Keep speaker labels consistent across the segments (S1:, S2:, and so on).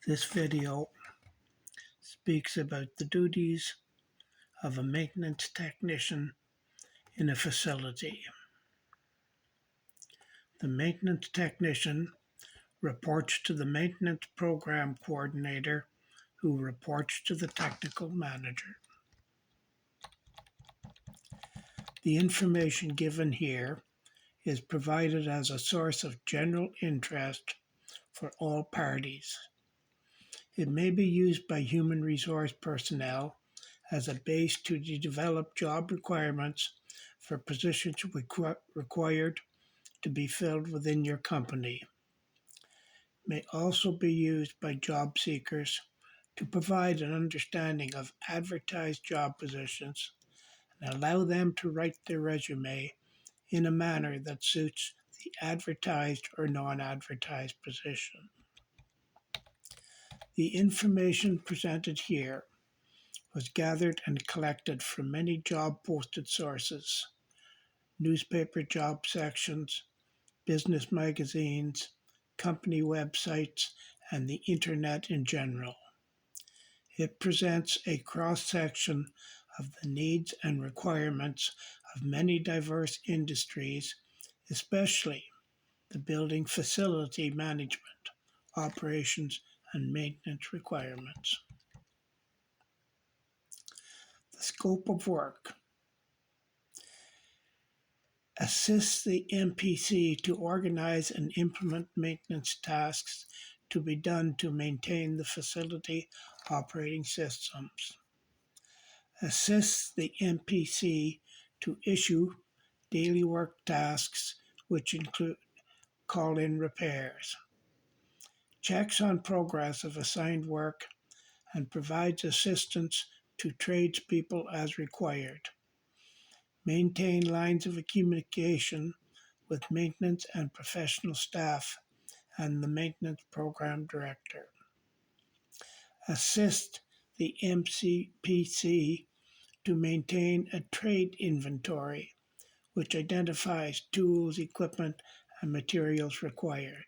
S1: This video speaks about the duties of a maintenance technician in a facility. The maintenance technician reports to the maintenance program coordinator, who reports to the technical manager. The information given here is provided as a source of general interest for all parties. It may be used by human resource personnel as a base to develop job requirements for positions required to be filled within your company. It may also be used by job seekers to provide an understanding of advertised job positions and allow them to write their resume in a manner that suits the advertised or non-advertised position. The information presented here was gathered and collected from many job-posted sources: newspaper job sections, business magazines, company websites, and the internet in general. It presents a cross-section of the needs and requirements of many diverse industries, especially the building facility management, operations, and maintenance requirements. The scope of work assists the MPC to organize and implement maintenance tasks to be done to maintain the facility operating systems. Assists the MPC to issue daily work tasks, which include call-in repairs, checks on progress of assigned work, and provides assistance to tradespeople as required. Maintain lines of communication with maintenance and professional staff and the maintenance program director. Assist the MPC to maintain a trade inventory, which identifies tools, equipment, and materials required.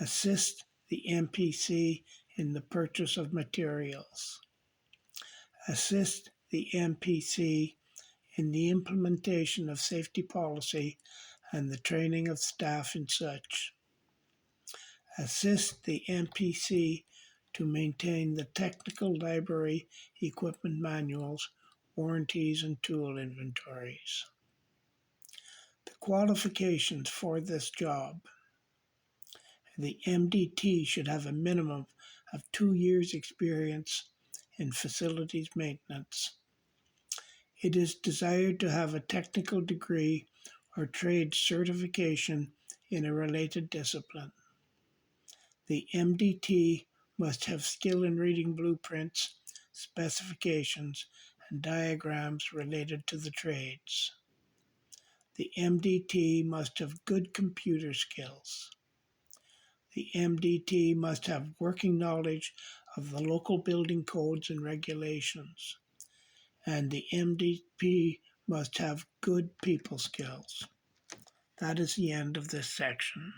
S1: Assist the MPC in the purchase of materials. Assist the MPC in the implementation of safety policy and the training of staff and such. Assist the MPC to maintain the technical library, equipment manuals, warranties, and tool inventories. The qualifications for this job. The MDT should have a minimum of 2 years' experience in facilities maintenance. It is desired to have a technical degree or trade certification in a related discipline. The MDT must have skill in reading blueprints, specifications, and diagrams related to the trades. The MDT must have good computer skills. The MDT must have working knowledge of the local building codes and regulations. And the MDT must have good people skills. That is the end of this section.